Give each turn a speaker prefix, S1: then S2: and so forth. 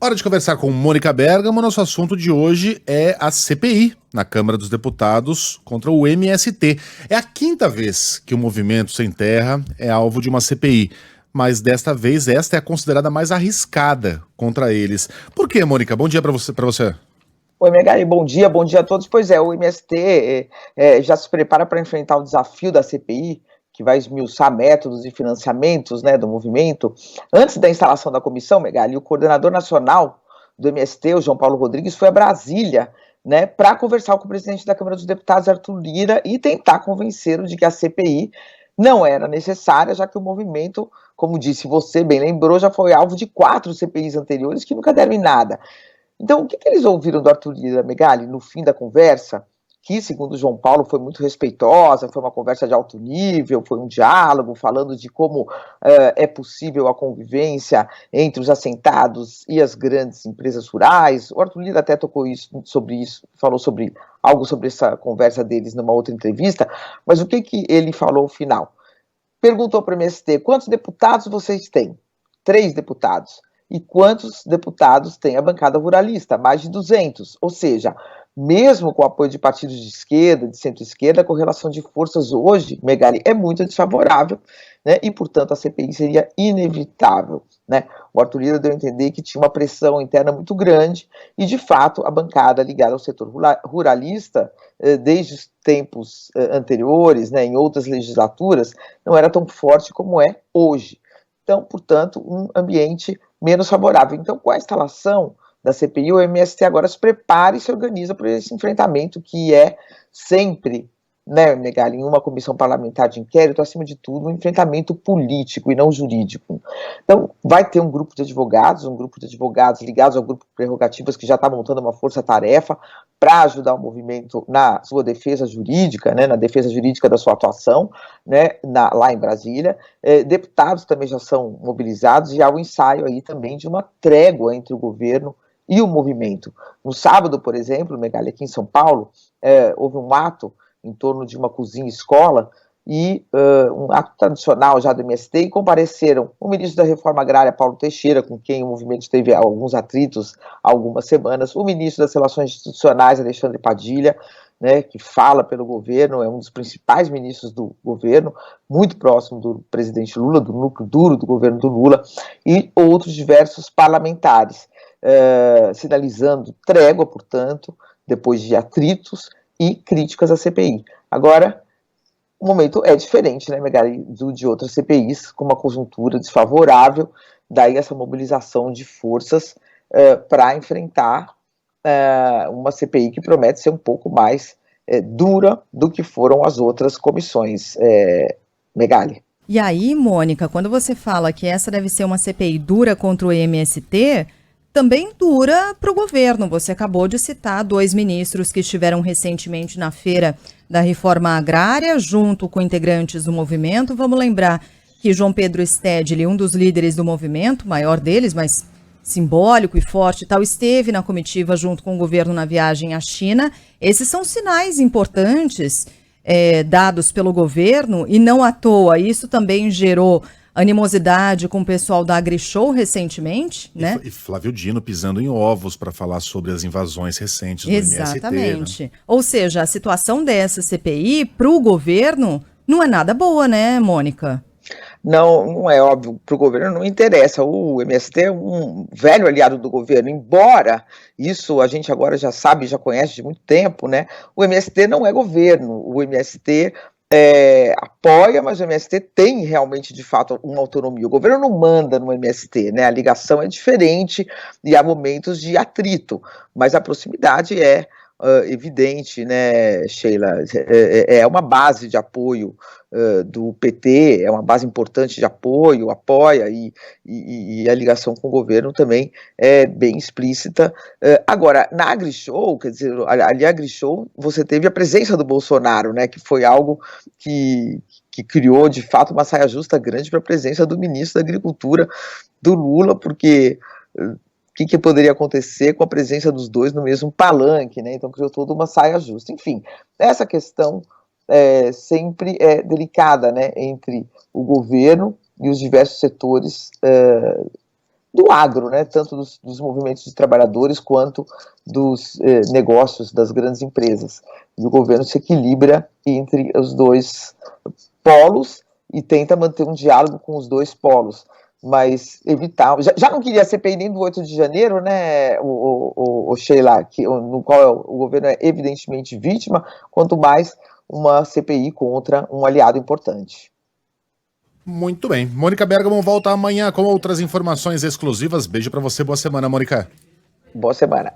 S1: Hora de conversar com Mônica Bergamo. Nosso assunto de hoje é a CPI na Câmara dos Deputados contra o MST. É a quinta vez que o Movimento Sem Terra é alvo de uma CPI, mas desta vez esta é a considerada mais arriscada contra eles. Por quê, Mônica? Bom dia para você.
S2: Oi, Megali, bom dia a todos. Pois é, o MST já se prepara para enfrentar o desafio da CPI, que vai esmiuçar métodos e financiamentos, né, do movimento. Antes da instalação da comissão, Megali, o coordenador nacional do MST, o João Paulo Rodrigues, foi a Brasília, né, para conversar com o presidente da Câmara dos Deputados, Arthur Lira, e tentar convencê-lo de que a CPI não era necessária, já que o movimento, como disse você, bem lembrou, já foi alvo de 4 CPIs anteriores que nunca deram em nada. Então, o que eles ouviram do Arthur Lira, Megali, no fim da conversa, que, segundo o João Paulo, foi muito respeitosa, foi uma conversa de alto nível, foi um diálogo falando de como é possível a convivência entre os assentados e as grandes empresas rurais. O Arthur Lira até tocou sobre isso, falou sobre algo sobre essa conversa deles numa outra entrevista, mas o que ele falou no final? Perguntou para o MST, quantos deputados vocês têm? 3 deputados. E quantos deputados tem a bancada ruralista? Mais de 200. Ou seja, mesmo com o apoio de partidos de esquerda, de centro-esquerda, a correlação de forças hoje, Megali, é muito desfavorável, né? E, portanto, a CPI seria inevitável, né? O Arthur Lira deu a entender que tinha uma pressão interna muito grande e, de fato, a bancada ligada ao setor ruralista, desde os tempos anteriores, né, em outras legislaturas, não era tão forte como é hoje. Então, portanto, um ambiente menos favorável. Então, com a instalação da CPI, o MST agora se prepara e se organiza para esse enfrentamento que é sempre, né, Megali, em uma comissão parlamentar de inquérito, acima de tudo, um enfrentamento político e não jurídico. Então, vai ter um grupo de advogados ligados ao grupo de prerrogativas que já está montando uma força-tarefa para ajudar o movimento na sua defesa jurídica, né, na defesa jurídica da sua atuação, né, lá em Brasília. Deputados também já são mobilizados e há o ensaio aí também de uma trégua entre o governo e o movimento. No sábado, por exemplo, Megali, aqui em São Paulo, houve um ato em torno de uma cozinha-escola e um ato tradicional já do MST, e compareceram o ministro da Reforma Agrária, Paulo Teixeira, com quem o movimento teve alguns atritos há algumas semanas, o ministro das Relações Institucionais, Alexandre Padilha, né, que fala pelo governo, é um dos principais ministros do governo, muito próximo do presidente Lula, do núcleo duro do governo do Lula, e outros diversos parlamentares, sinalizando trégua, portanto, depois de atritos e críticas à CPI. Agora, o momento é diferente, né, Megali, de outras CPIs, com uma conjuntura desfavorável, daí essa mobilização de forças para enfrentar uma CPI que promete ser um pouco mais dura do que foram as outras comissões, Megali.
S3: E aí, Mônica, quando você fala que essa deve ser uma CPI dura contra o MST, também dura para o governo. Você acabou de citar 2 ministros que estiveram recentemente na Feira da Reforma Agrária, junto com integrantes do movimento. Vamos lembrar que João Pedro Stedley, um dos líderes do movimento, maior deles, mas simbólico e forte e tal, esteve na comitiva junto com o governo na viagem à China. Esses são sinais importantes dados pelo governo, e não à toa. Isso também gerou animosidade com o pessoal da AgriShow recentemente, né?
S1: E Flávio Dino pisando em ovos para falar sobre as invasões recentes do
S3: Exatamente.
S1: MST. Né?
S3: Ou seja, a situação dessa CPI para o governo não é nada boa, né, Mônica?
S2: Não é óbvio, para o governo não interessa. O MST é um velho aliado do governo, embora isso a gente agora já sabe, já conhece de muito tempo, né? O MST não é governo, o MST apoia, mas o MST tem realmente, de fato, uma autonomia. O governo não manda no MST, né? A ligação é diferente e há momentos de atrito, mas a proximidade é evidente, né, Sheila? É uma base de apoio do PT, é uma base importante de apoio, apoia, e a ligação com o governo também é bem explícita. Agora, na AgriShow, quer dizer, ali a AgriShow, você teve a presença do Bolsonaro, né, que foi algo que criou, de fato, uma saia justa grande para a presença do ministro da Agricultura, do Lula, porque o que poderia acontecer com a presença dos dois no mesmo palanque, né? Então criou toda uma saia justa. Enfim, essa questão sempre é delicada, né, entre o governo e os diversos setores do agro, né, tanto dos movimentos de trabalhadores quanto dos negócios das grandes empresas. E o governo se equilibra entre os dois polos e tenta manter um diálogo com os dois polos, mas evitar... Já não queria a CPI nem do 8 de janeiro, né, o Sheila, no qual o governo é evidentemente vítima, quanto mais uma CPI contra um aliado importante.
S1: Muito bem. Mônica Bergamo volta amanhã com outras informações exclusivas. Beijo pra você, boa semana, Mônica.
S2: Boa semana.